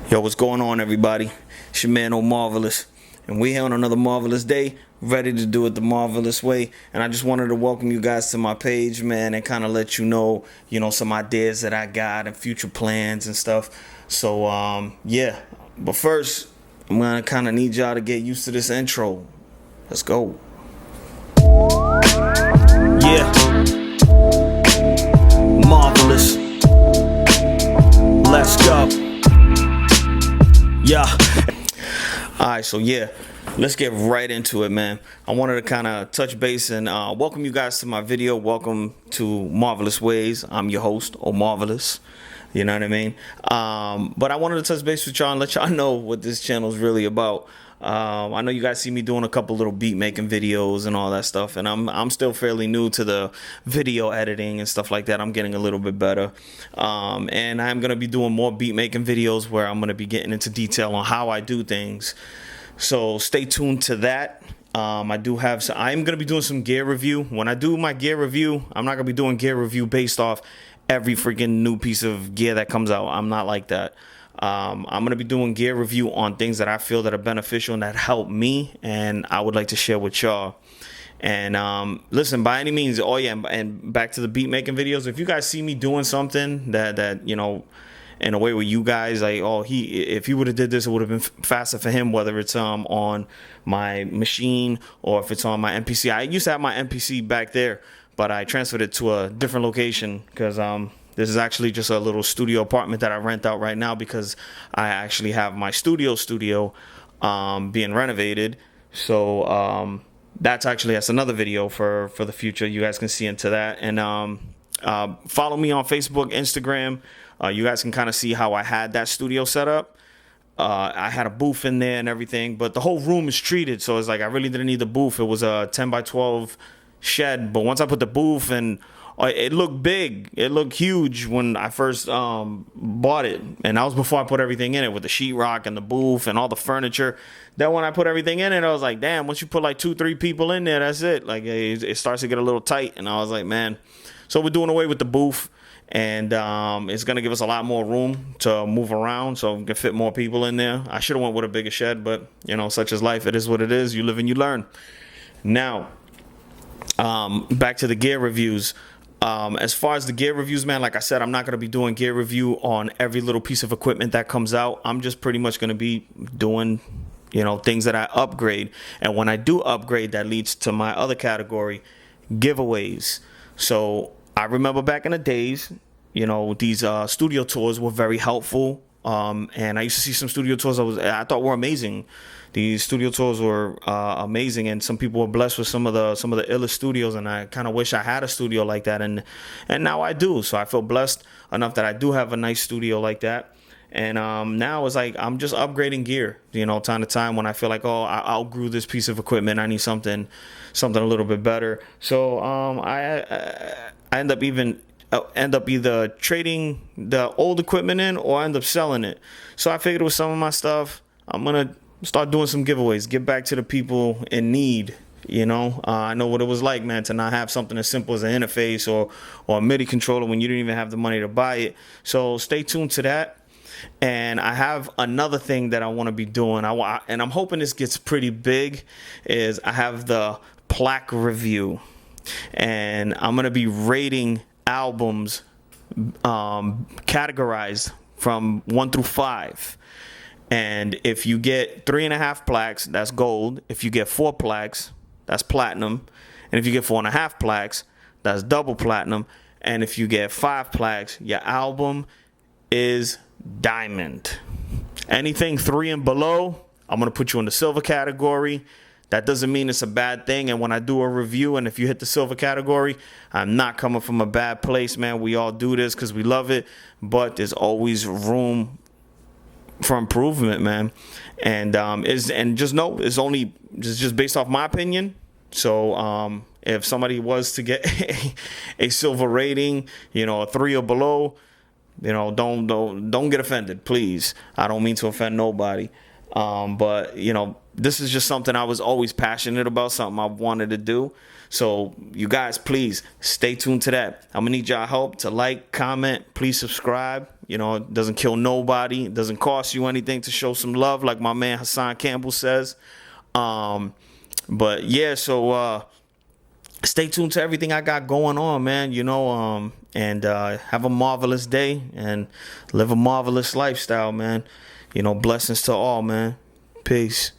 Yo, what's going on, everybody? It's your man, Marvelous, and we here on another marvelous day, ready to do it the marvelous way. And I just wanted to welcome you guys to my page, man, and kind of let you know, some ideas that I got and future plans and stuff. So, yeah. But first, I'm gonna kind of need y'all to get used to this intro. Let's go. Yeah, marvelous. Let's go. Yeah. Alright, so yeah, let's get right into it, man. I wanted to kind of touch base and welcome you guys to my video. Welcome to Marvelouz Wayz. I'm your host, Marvelous. You know what I mean? But I wanted to touch base with y'all and let y'all know what this channel is really about. I know you guys see me doing a couple little beat making videos and all that stuff, and I'm still fairly new to the video editing and stuff like that. I'm getting a little bit better, and I'm gonna be doing more beat making videos where I'm gonna be getting into detail on how I do things. So stay tuned to that. I'm gonna be doing some gear review. When I do my gear review, I'm not gonna be doing gear review based off every freaking new piece of gear that comes out. I'm not like that. I'm going to be doing gear review on things that I feel that are beneficial and that help me, and I would like to share with y'all. And listen, by any means, and back to the beat making videos, if you guys see me doing something that in a way where you guys like, if he would have did this, it would have been faster for him, whether it's on my machine or if it's on my MPC. I used to have my MPC back there, but I transferred it to a different location because this is actually just a little studio apartment that I rent out right now because I actually have my studio being renovated. So that's another video for the future. You guys can see into that. And follow me on Facebook, Instagram. You guys can kind of see how I had that studio set up. I had a booth in there and everything, but the whole room is treated. So it's like I really didn't need the booth. It was a 10 by 12 shed. But once I put the booth and it looked big. It looked huge when I first bought it. And that was before I put everything in it with the sheetrock and the booth and all the furniture. Then when I put everything in it, I was like, damn, once you put like 2-3 people in there, that's it. Like it starts to get a little tight. And I was like, man. So we're doing away with the booth. And it's going to give us a lot more room to move around so we can fit more people in there. I should have went with a bigger shed, but, such is life. It is what it is. You live and you learn. Now, back to the gear reviews. As far as the gear reviews, man, like I said, I'm not going to be doing gear review on every little piece of equipment that comes out. I'm just pretty much going to be doing, things that I upgrade. And when I do upgrade, that leads to my other category, giveaways. So I remember back in the days, these studio tours were very helpful. And I used to see some studio tours I thought were amazing. These studio tours were amazing, and some people were blessed with some of the illest studios, and I kind of wish I had a studio like that, and now I do. So I feel blessed enough that I do have a nice studio like that. And now it's like I'm just upgrading gear, time to time when I feel like, I outgrew this piece of equipment. I need something a little bit better. So I end up either trading the old equipment in or end up selling it. So I figured with some of my stuff, I'm gonna start doing some giveaways, give back to the people in need. I know what it was like, man, to not have something as simple as an interface or a MIDI controller when you didn't even have the money to buy it. So stay tuned to that. And I have another thing that I want to be doing, and I'm hoping this gets pretty big, is I have the plaque review, and I'm going to be rating albums categorized from 1 through 5. And if you get 3.5 plaques, that's gold. If you get 4 plaques, that's platinum. And if you get 4.5 plaques, that's double platinum. And if you get 5 plaques, your album is diamond. Anything 3 and below, I'm going to put you in the silver category. That doesn't mean it's a bad thing. And when I do a review, and if you hit the silver category, I'm not coming from a bad place, man. We all do this because we love it. But there's always room for improvement, man. And just know it's only just based off my opinion. So if somebody was to get a silver rating, a 3 or below, don't get offended, please. I don't mean to offend nobody. But this is just something I was always passionate about, something I wanted to do. So you guys, please stay tuned to that. I'm gonna need y'all help to like, comment, please subscribe. You know, it doesn't kill nobody. It doesn't cost you anything to show some love, like my man Hassan Campbell says. But yeah, so stay tuned to everything I got going on, man. You know, and have a marvelous day and live a marvelous lifestyle, man. You know, blessings to all, man. Peace.